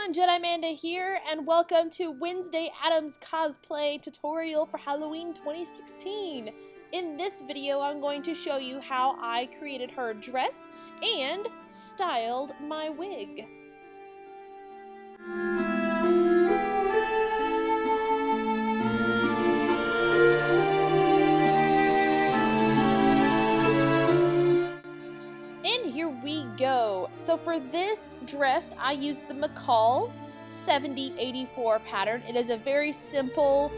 everyone, Jedimanda here, and welcome to Wednesday Addams cosplay tutorial for Halloween 2016. In this video, I'm going to show you how I created her dress and styled my wig. Here we go. So for this dress, I used the McCall's 7084 pattern. It is a very simple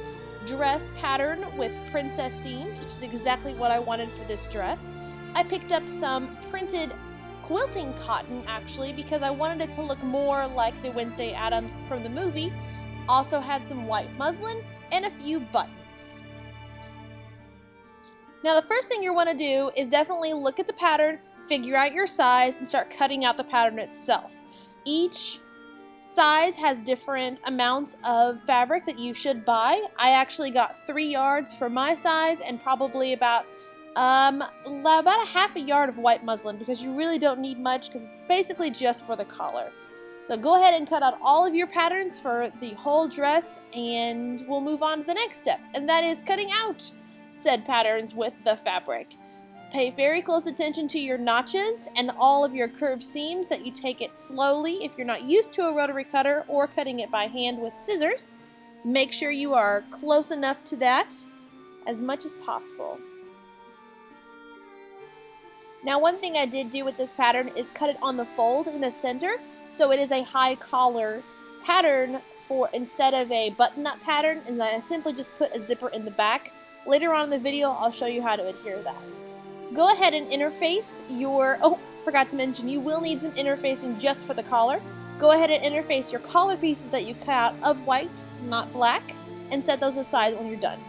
dress pattern with princess seams, which is exactly what I wanted for this dress. I picked up some printed quilting cotton, actually, because I wanted it to look more like the Wednesday Addams from the movie. Also had some white muslin and a few buttons. Now the first thing you want to do is definitely look at the pattern, figure out your size, and start cutting out the pattern itself. Each size has different amounts of fabric that you should buy. I actually got 3 yards for my size and probably about a half a yard of white muslin, because you really don't need much because it's basically just for the collar. So go ahead and cut out all of your patterns for the whole dress, and we'll move on to the next step, and that is cutting out said patterns with the fabric. Pay very close attention to your notches and all of your curved seams, that you take it slowly if you're not used to a rotary cutter or cutting it by hand with scissors. Make sure you are close enough to that as much as possible. Now, one thing I did do with this pattern is cut it on the fold in the center, so it is a high collar pattern instead of a button-up pattern, and then I simply just put a zipper in the back. Later on in the video, I'll show you how to adhere that. Go ahead and interface your, forgot to mention, you will need some interfacing just for the collar. Go ahead and interface your collar pieces that you cut out of white, not black, and set those aside when you're done.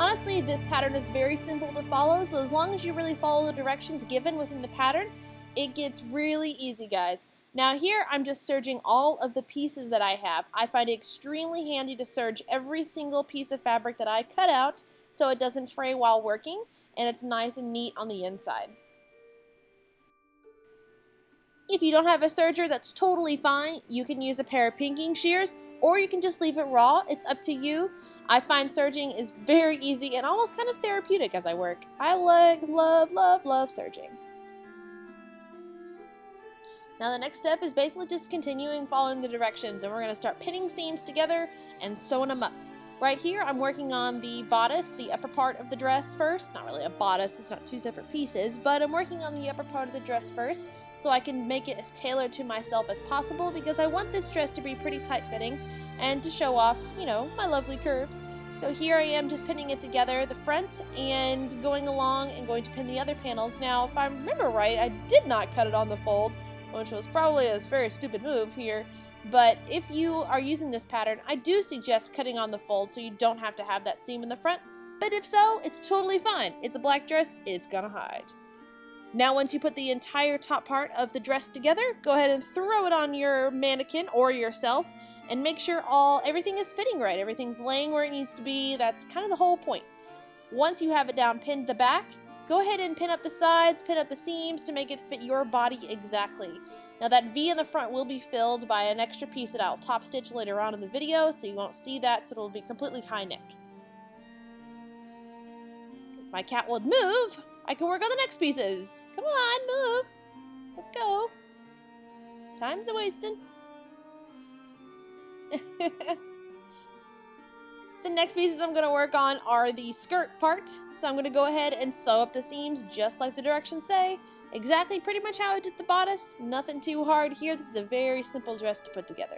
Honestly, this pattern is very simple to follow, so as long as you really follow the directions given within the pattern, it gets really easy, guys. Now here, I'm just serging all of the pieces that I have. I find it extremely handy to serge every single piece of fabric that I cut out so it doesn't fray while working, and it's nice and neat on the inside. If you don't have a serger, that's totally fine. You can use a pair of pinking shears, or you can just leave it raw. It's up to you. I find serging is very easy and almost kind of therapeutic as I work. I love serging. Now the next step is basically just continuing following the directions, and we're going to start pinning seams together and sewing them up. Right here, I'm working on the bodice, the upper part of the dress first. Not really a bodice, it's not two separate pieces, but I'm working on the upper part of the dress first so I can make it as tailored to myself as possible, because I want this dress to be pretty tight-fitting and to show off, you know, my lovely curves. So here I am just pinning it together, the front, and going along and going to pin the other panels. Now, if I remember right, I did not cut it on the fold, which was probably a very stupid move here. But if you are using this pattern, I do suggest cutting on the fold so you don't have to have that seam in the front. But if so, it's totally fine. It's a black dress, it's gonna hide. Now once you put the entire top part of the dress together, go ahead and throw it on your mannequin or yourself and make sure everything is fitting right. Everything's laying where it needs to be. That's kind of the whole point. Once you have it down, pinned the back, go ahead and pin up the sides, pin up the seams to make it fit your body exactly. Now that V in the front will be filled by an extra piece that I'll top stitch later on in the video, so you won't see that, so it'll be completely high neck. If my cat would move, I can work on the next pieces. Come on, move. Let's go. Time's a-wasting. The next pieces I'm going to work on are the skirt part, so I'm going to go ahead and sew up the seams just like the directions say. Exactly pretty much how I did the bodice. Nothing too hard here. This is a very simple dress to put together.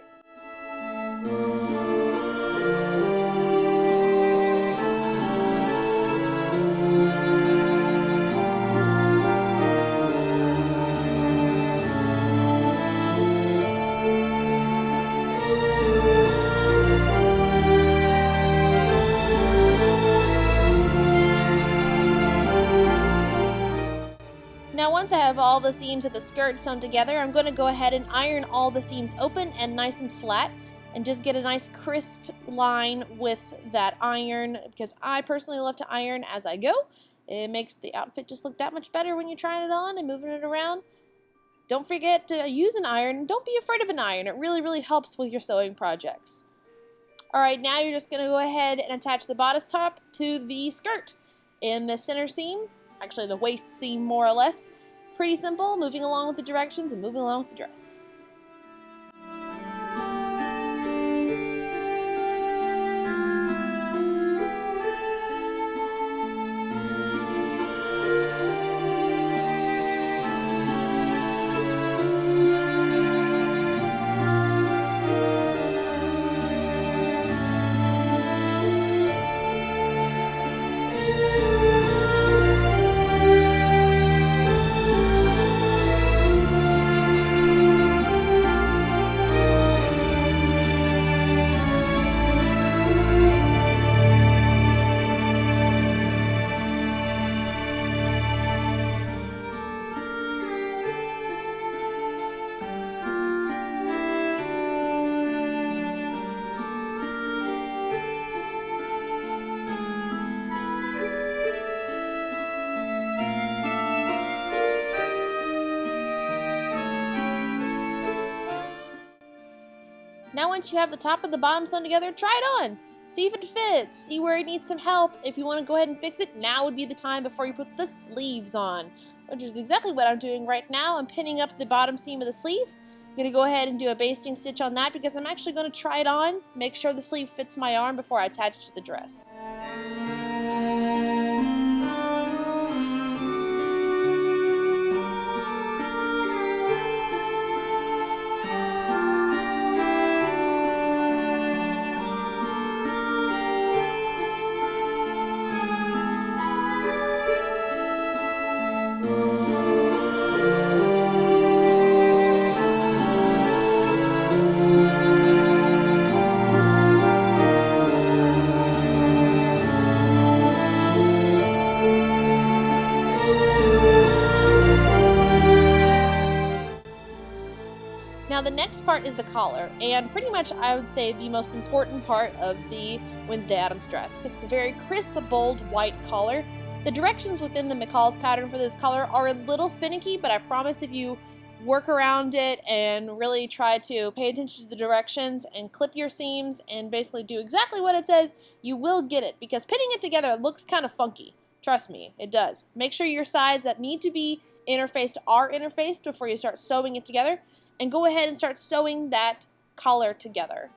Now once I have all the seams of the skirt sewn together, I'm going to go ahead and iron all the seams open and nice and flat. and just get a nice crisp line with that iron, because I personally love to iron as I go. It makes the outfit just look that much better when you're trying it on and moving it around. Don't forget to use an iron. Don't be afraid of an iron. It really, really helps with your sewing projects. Alright, now you're just going to go ahead and attach the bodice top to the skirt. In the center seam, actually the waist seam more or less. Pretty simple, moving along with the directions and moving along with the dress. Now once you have the top and the bottom sewn together, try it on. See if it fits, see where it needs some help. If you want to go ahead and fix it, now would be the time before you put the sleeves on, which is exactly what I'm doing right now. I'm pinning up the bottom seam of the sleeve. I'm going to go ahead and do a basting stitch on that because I'm actually going to try it on, make sure the sleeve fits my arm before I attach it to the dress. Now the next part is the collar, and pretty much I would say the most important part of the Wednesday Addams dress, because it's a very crisp, bold white collar. The directions within the McCall's pattern for this collar are a little finicky, but I promise if you work around it and really try to pay attention to the directions and clip your seams and basically do exactly what it says, you will get it, because pinning it together looks kind of funky. Trust me, it does. Make sure your sides that need to be interfaced are interfaced before you start sewing it together. And go ahead and start sewing that collar together.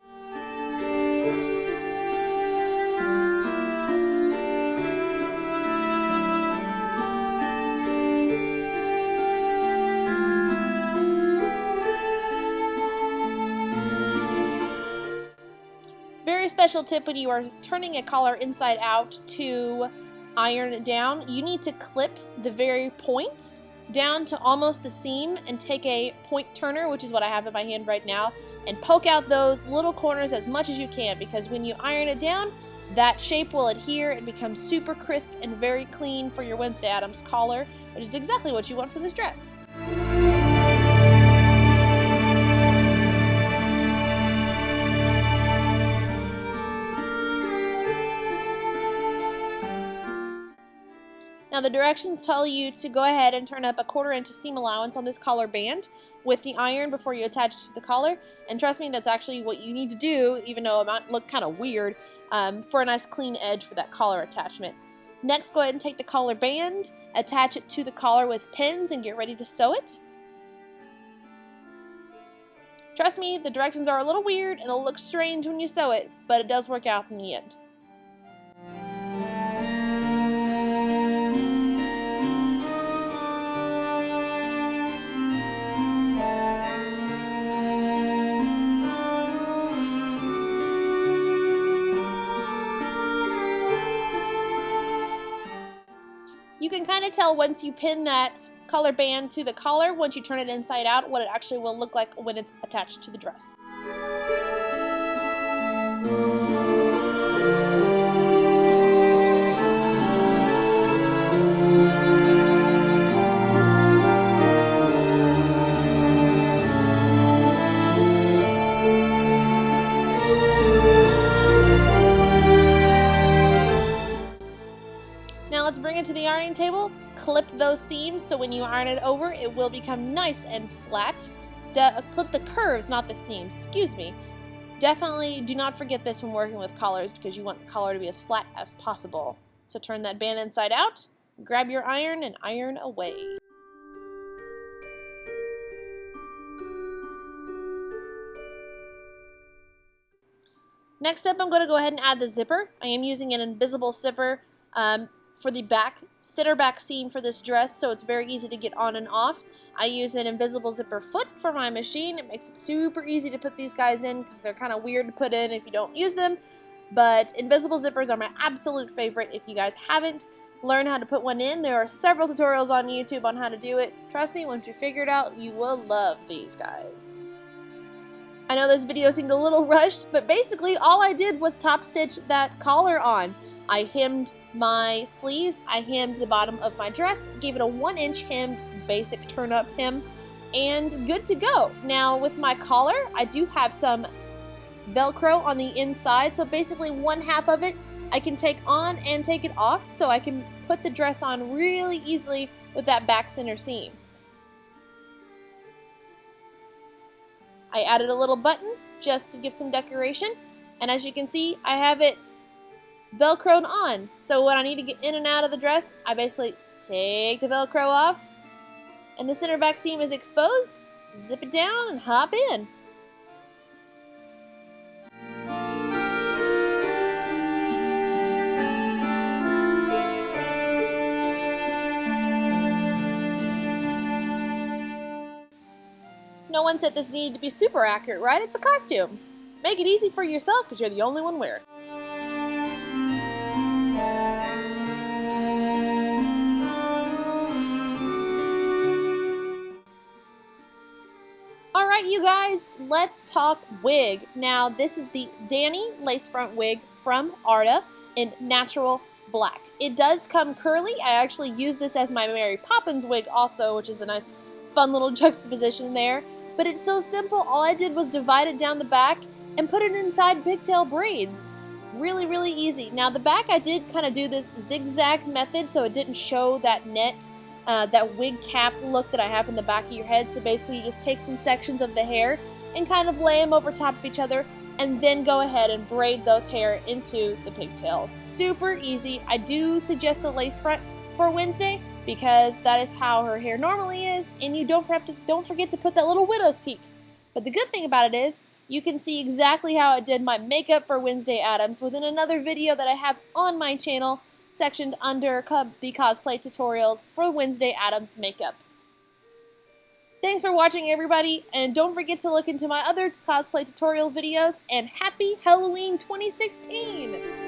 Very special tip when you are turning a collar inside out to iron it down, you need to clip the very points down to almost the seam and take a point turner, which is what I have in my hand right now, and poke out those little corners as much as you can, because when you iron it down, that shape will adhere and become super crisp and very clean for your Wednesday Addams collar, which is exactly what you want for this dress. Now the directions tell you to go ahead and turn up a 1/4 inch seam allowance on this collar band with the iron before you attach it to the collar. And trust me, that's actually what you need to do, even though it might look kind of weird, for a nice clean edge for that collar attachment. Next, go ahead and take the collar band, attach it to the collar with pins, and get ready to sew it. Trust me, the directions are a little weird and it'll look strange when you sew it, but it does work out in the end. You can kind of tell once you pin that collar band to the collar, once you turn it inside out, what it actually will look like when it's attached to the dress. it to the ironing table, clip those seams so when you iron it over, it will become nice and flat. Clip the curves, not the seams, excuse me. Definitely do not forget this when working with collars because you want the collar to be as flat as possible. So turn that band inside out, grab your iron, and iron away. Next up, I'm going to go ahead and add the zipper. I am using an invisible zipper for the center back seam for this dress, so it's very easy to get on and off. I use an invisible zipper foot for my machine. It makes it super easy to put these guys in because they're kind of weird to put in if you don't use them. But invisible zippers are my absolute favorite. If you guys haven't learned how to put one in, there are several tutorials on YouTube on how to do it. Trust me, once you figure it out, you will love these guys. I know this video seemed a little rushed, but basically all I did was top stitch that collar on. I hemmed my sleeves, I hemmed the bottom of my dress, gave it a 1-inch hemmed basic turn-up hem, and good to go. Now with my collar, I do have some Velcro on the inside, so basically one half of it I can take on and take it off, so I can put the dress on really easily with that back center seam. I added a little button just to give some decoration, and as you can see, I have it Velcroed on. So when I need to get in and out of the dress, I basically take the Velcro off, and the center back seam is exposed, zip it down, and hop in. No one said this needed to be super accurate, right? It's a costume. Make it easy for yourself because you're the only one wearing it. Alright you guys, let's talk wig. Now this is the Dany lace front wig from Arda in natural black. It does come curly. I actually use this as my Mary Poppins wig also, which is a nice fun little juxtaposition there. But it's so simple, all I did was divide it down the back and put it inside pigtail braids. Really, really easy. Now the back I did kind of do this zigzag method so it didn't show that net, that wig cap look that I have in the back of your head. So basically you just take some sections of the hair and kind of lay them over top of each other and then go ahead and braid those hair into the pigtails. Super easy. I do suggest a lace front for Wednesday, because that is how her hair normally is, and you don't forget to put that little widow's peak. But the good thing about it is, you can see exactly how I did my makeup for Wednesday Addams within another video that I have on my channel, sectioned under the cosplay tutorials for Wednesday Addams makeup. Thanks for watching everybody, and don't forget to look into my other cosplay tutorial videos, and happy Halloween 2016!